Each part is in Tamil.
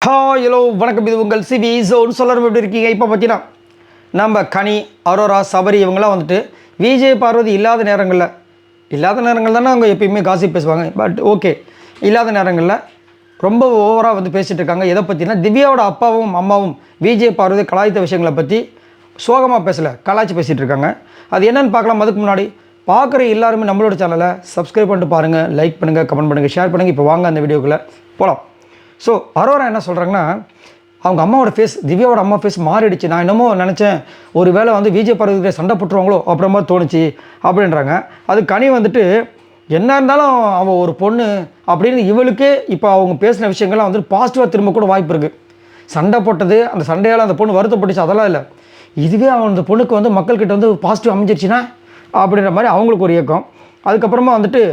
ஹலோ வணக்கம். இது உங்கள் சிவி ஜோன் சொல்லணும். எப்படி இருக்கீங்க? இப்போ பார்த்தீங்கன்னா நம்ம கனி, அரோரா, சபரி இவங்களாம் வந்துட்டு விஜய் பார்வதி இல்லாத நேரங்கள் தானே அவங்க எப்பயுமே காசிப் பேசுவாங்க. பட் ஓகே, இல்லாத நேரங்களில் ரொம்ப ஓவராக வந்து பேசிகிட்டு இருக்காங்க. எதை பற்றினா திவ்யாவோட அப்பாவும் அம்மாவும் விஜய் பார்வதி கலாய்த்த விஷயங்களை பற்றி சோகமாக பேசலை, கலாய்ச்சி பேசிகிட்டு இருக்காங்க. அது என்னென்னு பார்க்கலாம். அதுக்கு முன்னாடி பார்க்குற எல்லாருமே நம்மளோட சேனலை சப்ஸ்கிரைப் பண்ணிட்டு பாருங்கள், லைக் பண்ணுங்கள், கமெண்ட் பண்ணுங்கள், ஷேர் பண்ணுங்கள். இப்போ வாங்க அந்த வீடியோக்குள்ளே போகலாம். ஸோ அரோரா என்ன சொல்கிறாங்கன்னா, அவங்க அம்மாவோட ஃபேஸ், திவ்யாவோட அம்மா ஃபேஸ் மாறிடுச்சு. நான் என்னமோ நினச்சேன், ஒரு வேளை வந்து விஜய் பார்வதிக்கிட்ட சண்டை போட்டுருவாங்களோ அப்படின்ற மாதிரி தோணுச்சு அப்படின்றாங்க. அது கனி வந்துட்டு என்ன இருந்தாலும் அவள் ஒரு பொண்ணு அப்படின்னு இவளுக்கே இப்போ அவங்க பேசின விஷயங்கள்லாம் வந்துட்டு பாசிட்டிவாக திரும்ப கூட வாய்ப்பு இருக்குது. சண்டை போட்டது, அந்த சண்டையால் அந்த பொண்ணு வருத்தப்பட்டுச்சு, அதெல்லாம் இல்லை. இதுவே அவன் அந்த பொண்ணுக்கு வந்து மக்கள்கிட்ட வந்து பாசிட்டிவ் அமைஞ்சிருச்சுன்னா அப்படின்ற மாதிரி அவங்களுக்கு ஒரு இயக்கம். அதுக்கப்புறமா வந்துட்டு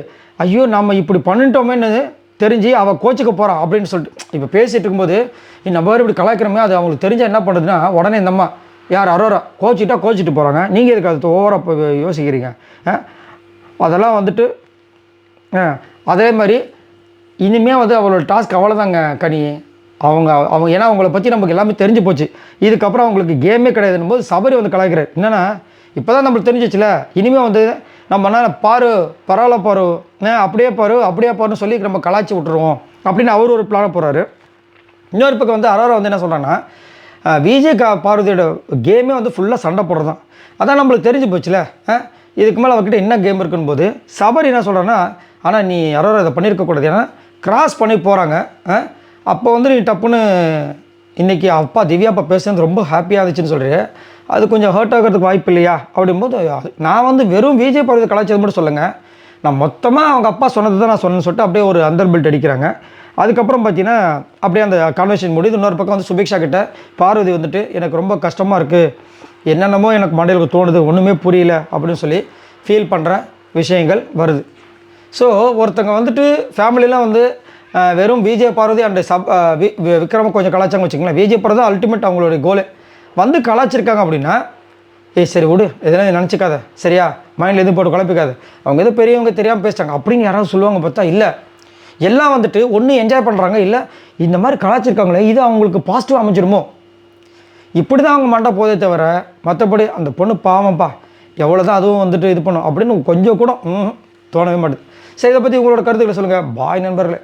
ஐயோ நம்ம இப்படி பண்ணிட்டோமேன்னு தெரிஞ்சு அவள் கோச்சிக்க போகிறான் அப்படின்னு சொல்லிட்டு இப்போ பேசிகிட்டு இருக்கும்போது நம்ம வேறு இப்படி கலாய்க்கிறோமே, அது அவங்களுக்கு தெரிஞ்சால் என்ன பண்ணுறதுன்னா உடனே இந்த அம்மா யார் அரோரா கோச்சிட்டு போகிறாங்க. நீங்கள் எதுக்கு அது ஓவராக யோசிக்கிறீங்க? அதெல்லாம் வந்துட்டு அதே மாதிரி இனிமேல் வந்து அவளோட டாஸ்க் அவ்வளோதாங்க கனி. அவங்க ஏன்னா அவங்கள பற்றி நமக்கு எல்லாமே தெரிஞ்சு போச்சு. இதுக்கப்புறம் அவங்களுக்கு கேமே கிடையாதுன்னும் போது சபரி வந்து கலாய்க்கிறார். என்னென்னா இப்போ தான் நம்மளுக்கு தெரிஞ்சிச்சுல, இனிமேல் வந்து நம்ம என்ன பாரு பரவாயில்ல பாரு அப்படியே பாருன்னு சொல்லி நம்ம கலாய்ச்சி விட்டுருவோம் அப்படின்னு அவர் ஒரு பிளானை போகிறாரு. இன்னொரு பக்கம் வந்து அரோரா வந்து என்ன சொல்கிறாங்கன்னா, விஜய் பார்வதியோட கேமே வந்து ஃபுல்லாக சண்டை போடுறது தான். அதான் நம்மளுக்கு தெரிஞ்சு போச்சுல, இதுக்கு மேலே அவர்கிட்ட என்ன கேம் இருக்குன்னு போது சபரி என்ன சொல்கிறான்னா, ஆனால் நீ அரோரா இதை பண்ணியிருக்கக்கூடாது, ஏன்னா கிராஸ் பண்ணி போகிறாங்க. அப்போ வந்து நீ டப்புன்னு இன்றைக்கி அப்பா திவ்யா அப்பா பேசுறது ரொம்ப ஹாப்பியாக இருந்துச்சுன்னு சொல்கிறேன், அது கொஞ்சம் ஹர்ட் ஆகிறதுக்கு வாய்ப்பு இல்லையா அப்படிங்கும்போது நான் வந்து வெறும் விஜய் பார்வதி கலாச்சாரம் மட்டும் சொல்லுங்கள், நான் மொத்தமாக அவங்க அப்பா சொன்னது தான் நான் சொன்னேன்னு சொல்லிட்டு அப்படியே ஒரு அந்தர் பில்ட் அடிக்கிறாங்க. அதுக்கப்புறம் பார்த்தீங்கன்னா அப்படியே அந்த கான்வர்சேஷன் முடியுது. இன்னொரு பக்கம் வந்து சுபிக்ஷா கிட்ட பார்வதி வந்துட்டு எனக்கு ரொம்ப கஷ்டமாக இருக்குது, என்னென்னமோ எனக்கு மண்டையில் தோணுது, ஒன்றுமே புரியல அப்படின்னு சொல்லி ஃபீல் பண்ணுற விஷயங்கள் வருது. ஸோ ஒருத்தங்க வந்துட்டு ஃபேமிலிலாம் வந்து வெறும் விஜய் பார்வதி அண்ட் விக்ரம கொஞ்சம் கலாச்சாரம் வச்சுக்கலாம். விஜய் பார்வதி தான் அல்டிமேட் அவங்களுடைய கோலே வந்து கலாச்சிருக்காங்க அப்படின்னா, சரி விடு, எதனால் நினச்சிக்காத, சரியா, மைண்டில் எதுவும் போட்டு குழப்பிக்காது, அவங்க எதுவும் பெரியவங்க தெரியாமல் பேசிட்டாங்க அப்படின்னு யாராவது சொல்லுவாங்க பார்த்தா இல்லை, எல்லாம் வந்துட்டு ஒன்று என்ஜாய் பண்ணுறாங்க, இல்லை இந்த மாதிரி கலாச்சிருக்காங்களே இது அவங்களுக்கு பாசிட்டிவ் அமைஞ்சிருமோ, இப்படி தான் அவங்க மண்டை போதே தவிர மற்றபடி அந்த பொண்ணு பாவம்ப்பா எவ்வளோ தான் அதுவும் வந்துட்டு இது பண்ணும் அப்படின்னு கொஞ்சம் கூட தோணவே மாட்டேது. சரி, இதை பற்றி உங்களோட கருத்துக்களை சொல்லுங்கள். பாய் நண்பர்களே.